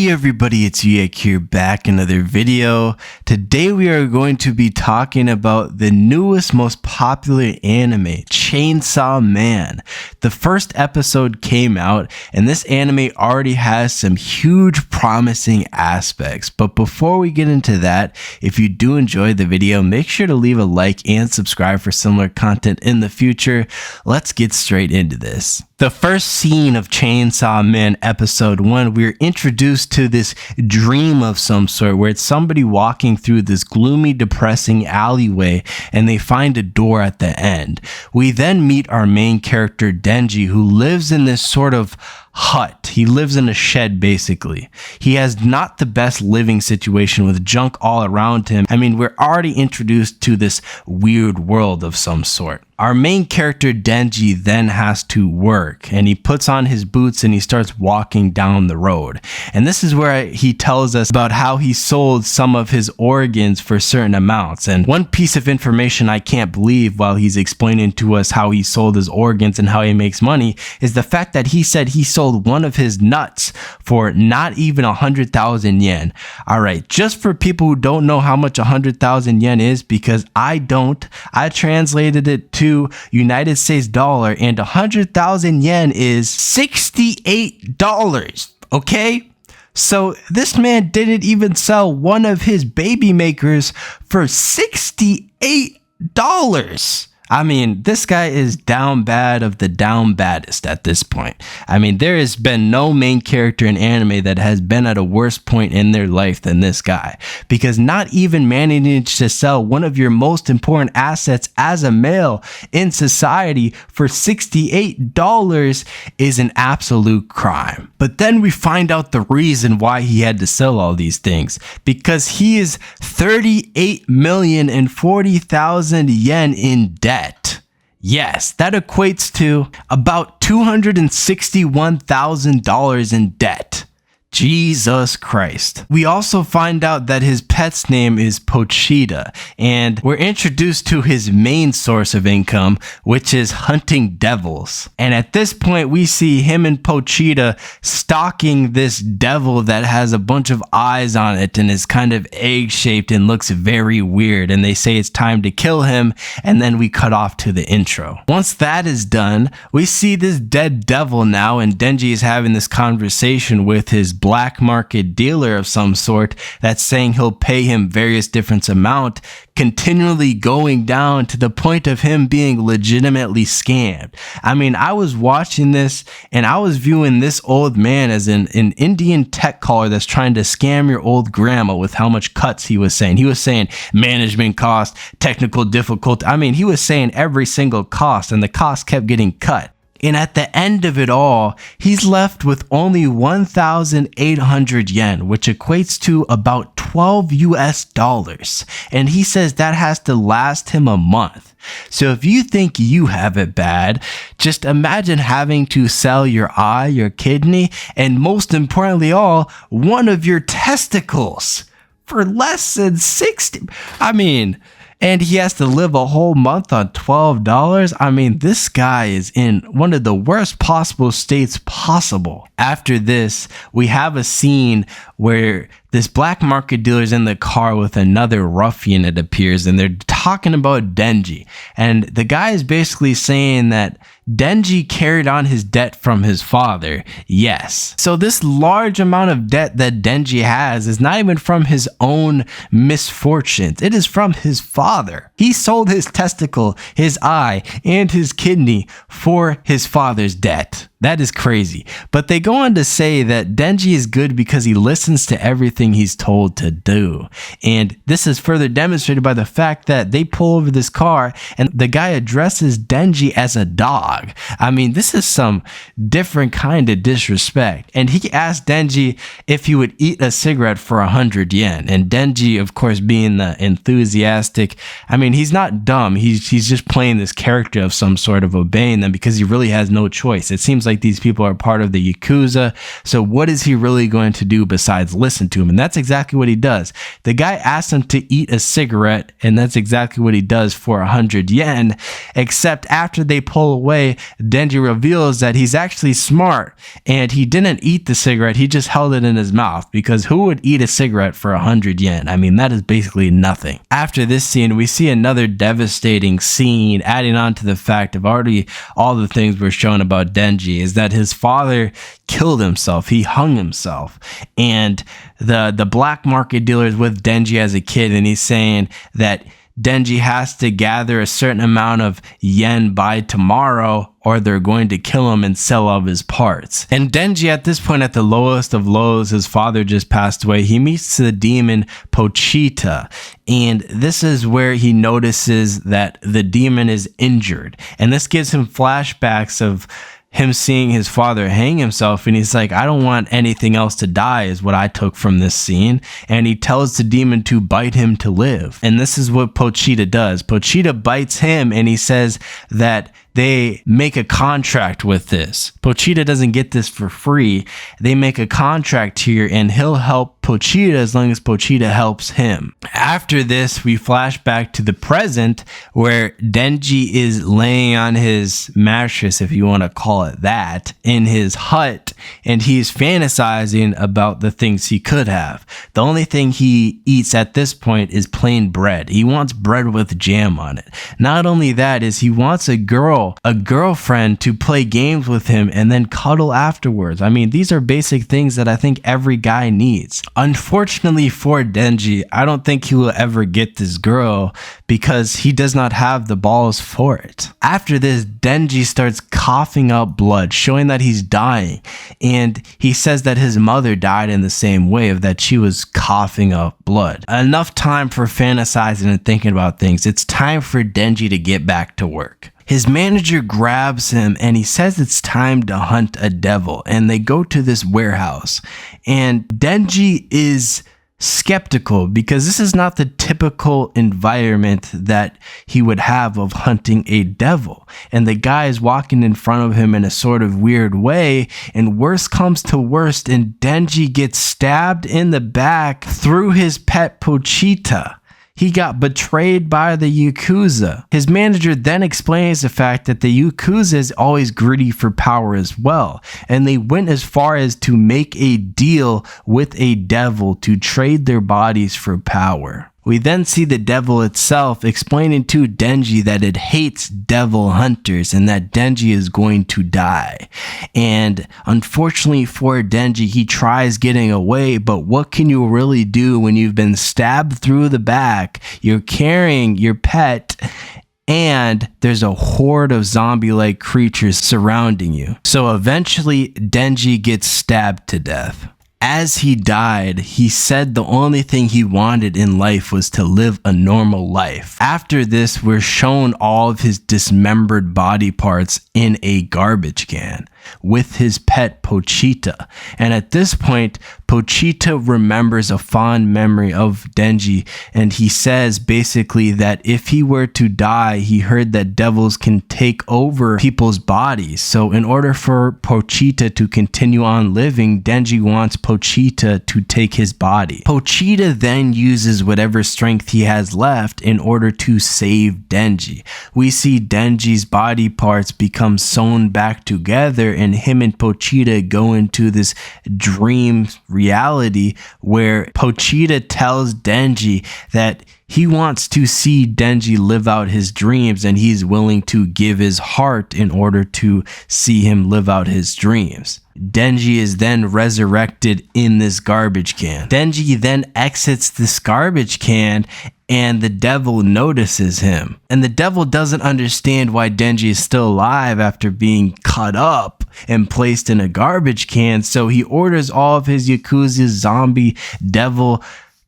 Hey everybody, it's Uyak here, back in another video. Today we are going to be talking about the newest, most popular anime, Chainsaw Man. The first episode came out, and this anime already has some huge promising aspects. But before we get into that, if you do enjoy the video, make sure to leave a like and subscribe for similar content in the future. Let's get straight into this. The first scene of Chainsaw Man episode 1, we're introduced to this dream of some sort where it's somebody walking through this gloomy, depressing alleyway and they find a door at the end. We then meet our main character Denji, who lives in this sort of hut. He lives in a shed basically. He has not the best living situation with junk all around him. I mean, we're already introduced to this weird world of some sort. Our main character Denji then has to work, and he puts on his boots and he starts walking down the road. And this is where he tells us about how he sold some of his organs for certain amounts. And one piece of information I can't believe while he's explaining to us how he sold his organs and how he makes money is the fact that he said he sold one of his nuts for not even 100,000 yen. All right, just for people who don't know how much 100,000 yen is, because I don't, I translated it to United States dollar, and 100,000 yen is $68. Okay? So this man didn't even sell one of his baby makers for $68. I mean, this guy is down bad of the down baddest at this point. I mean, there has been no main character in anime that has been at a worse point in their life than this guy, because not even managing to sell one of your most important assets as a male in society for $68 is an absolute crime. But then we find out the reason why he had to sell all these things, because he is 38,040,000 yen in debt. Yes, that equates to about $261,000 in debt. Jesus Christ. We also find out that his pet's name is Pochita, and we're introduced to his main source of income, which is hunting devils. And at this point, we see him and Pochita stalking this devil that has a bunch of eyes on it and is kind of egg-shaped and looks very weird. And they say it's time to kill him, and then we cut off to the intro. Once that is done, we see this dead devil now, and Denji is having this conversation with his black market dealer of some sort that's saying he'll pay him various different amount, continually going down to the point of him being legitimately scammed. I mean, I was watching this and I was viewing this old man as an Indian tech caller that's trying to scam your old grandma with how much cuts he was saying. He was saying management cost, technical difficulty. I mean, he was saying every single cost, and the cost kept getting cut. And at the end of it all, he's left with only 1,800 yen, which equates to about $12 US. And he says that has to last him a month. So if you think you have it bad, just imagine having to sell your eye, your kidney, and most importantly all, one of your testicles for less than 60. I mean, and he has to live a whole month on $12. I mean, this guy is in one of the worst possible states possible. After this, we have a scene where this black market dealer is in the car with another ruffian, it appears, and they're talking about Denji. And the guy is basically saying that Denji carried on his debt from his father. Yes. So this large amount of debt that Denji has is not even from his own misfortunes. It is from his father. He sold his testicle, his eye, and his kidney for his father's debt. That is crazy. But they go on to say that Denji is good because he listens to everything he's told to do. And this is further demonstrated by the fact that they pull over this car and the guy addresses Denji as a dog. I mean, this is some different kind of disrespect. And he asked Denji if he would eat a cigarette for 100 yen. And Denji, of course, being the enthusiastic, I mean, he's not dumb. He's just playing this character of some sort of obeying them because he really has no choice. It seems like like these people are part of the Yakuza. So what is he really going to do besides listen to him? And that's exactly what he does. The guy asks him to eat a cigarette, and that's exactly what he does for 100 yen. Except after they pull away, Denji reveals that he's actually smart, and he didn't eat the cigarette. He just held it in his mouth, because who would eat a cigarette for 100 yen? I mean, that is basically nothing. After this scene, we see another devastating scene, adding on to the fact of already all the things we're shown about Denji, is that his father killed himself. He hung himself. And the black market dealer is with Denji as a kid, and he's saying that Denji has to gather a certain amount of yen by tomorrow, or they're going to kill him and sell all of his parts. And Denji, at this point, at the lowest of lows, his father just passed away. He meets the demon Pochita, and this is where he notices that the demon is injured. And this gives him flashbacks of him seeing his father hang himself, and he's like, I don't want anything else to die, is what I took from this scene. And he tells the demon to bite him to live. And this is what Pochita does. Pochita bites him, and he says that they make a contract with this. Pochita doesn't get this for free. They make a contract here, and he'll help Pochita as long as Pochita helps him. After this, we flash back to the present, where Denji is laying on his mattress, if you want to call it that, in his hut, and he's fantasizing about the things he could have. The only thing he eats at this point is plain bread. He wants bread with jam on it. Not only that, is he wants a girlfriend to play games with him and then cuddle afterwards. I mean, these are basic things that I think every guy needs. Unfortunately for Denji, I don't think he will ever get this girl, because he does not have the balls for it. After this, Denji starts coughing up blood, showing that he's dying. And he says that his mother died in the same way, of that she was coughing up blood. Enough time for fantasizing and thinking about things. It's time for Denji to get back to work. His manager grabs him, and he says it's time to hunt a devil, and they go to this warehouse. And Denji is skeptical, because this is not the typical environment that he would have of hunting a devil. And the guy is walking in front of him in a sort of weird way, and worst comes to worst, and Denji gets stabbed in the back through his pet Pochita. He got betrayed by the Yakuza. His manager then explains the fact that the Yakuza is always greedy for power as well, and they went as far as to make a deal with a devil to trade their bodies for power. We then see the devil itself explaining to Denji that it hates devil hunters and that Denji is going to die. And unfortunately for Denji, he tries getting away, but what can you really do when you've been stabbed through the back, you're carrying your pet, and there's a horde of zombie-like creatures surrounding you? So eventually, Denji gets stabbed to death. As he died, he said the only thing he wanted in life was to live a normal life. After this, we're shown all of his dismembered body parts in a garbage can with his pet Pochita. And at this point, Pochita remembers a fond memory of Denji, and he says basically that if he were to die, he heard that devils can take over people's bodies. So in order for Pochita to continue on living, Denji wants Pochita to take his body. Pochita then uses whatever strength he has left in order to save Denji. We see Denji's body parts become sewn back together, and him and Pochita go into this dream reality where Pochita tells Denji that he wants to see Denji live out his dreams, and he's willing to give his heart in order to see him live out his dreams. Denji is then resurrected in this garbage can. Denji then exits this garbage can, and the devil notices him. And the devil doesn't understand why Denji is still alive after being cut up and placed in a garbage can, so he orders all of his Yakuza zombie devil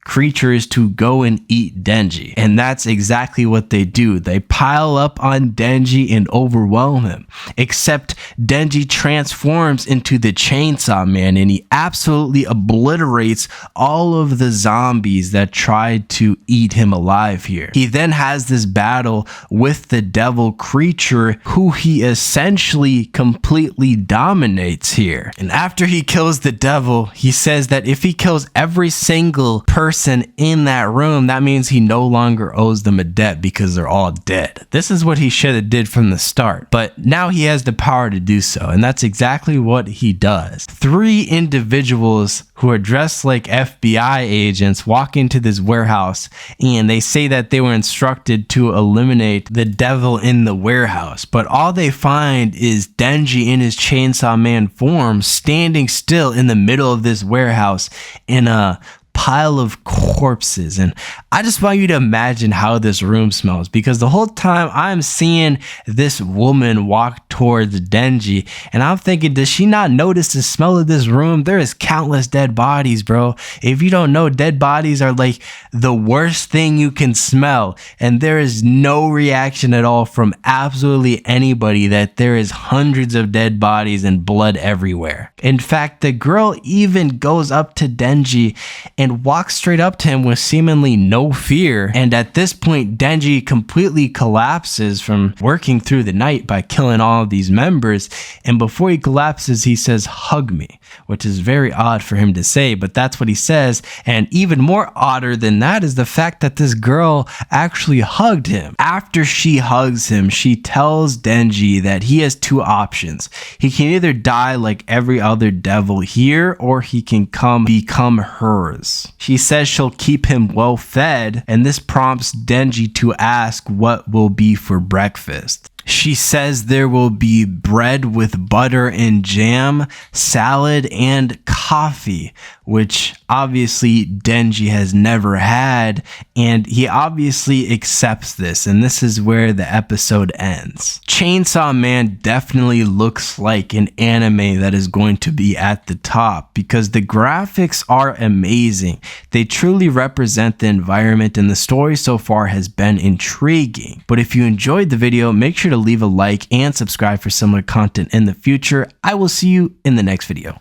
creature is to go and eat Denji. And that's exactly what they do. They pile up on Denji and overwhelm him. Except Denji transforms into the Chainsaw Man and he absolutely obliterates all of the zombies that tried to eat him alive here. He then has this battle with the devil creature who he essentially completely dominates here. And after he kills the devil, he says that if he kills every single person in that room, that means he no longer owes them a debt because they're all dead. This is what he should have did from the start, but now he has the power to do so, and that's exactly what he does. 3 individuals who are dressed like FBI agents walk into this warehouse, and they say that they were instructed to eliminate the devil in the warehouse, but all they find is Denji in his Chainsaw Man form standing still in the middle of this warehouse in a pile of corpses. And I just want you to imagine how this room smells, because the whole time I'm seeing this woman walk towards Denji and I'm thinking, does she not notice the smell of this room? There is countless dead bodies, bro. If you don't know, dead bodies are like the worst thing you can smell, and there is no reaction at all from absolutely anybody that there is hundreds of dead bodies and blood everywhere. In fact, the girl even goes up to Denji and walks straight up to him with seemingly no fear. And at this point, Denji completely collapses from working through the night by killing all of these members. And before he collapses, he says, "Hug me," which is very odd for him to say, but that's what he says. And even more odder than that is the fact that this girl actually hugged him. After she hugs him, she tells Denji that he has 2 options. He can either die like every other devil here, or he can become hers. She says she'll keep him well fed, and this prompts Denji to ask what will be for breakfast. She says there will be bread with butter and jam, salad, and coffee, which obviously Denji has never had, and he obviously accepts this, and this is where the episode ends. Chainsaw Man definitely looks like an anime that is going to be at the top because the graphics are amazing. They truly represent the environment, and the story so far has been intriguing. But if you enjoyed the video, make sure to leave a like and subscribe for similar content in the future. I will see you in the next video.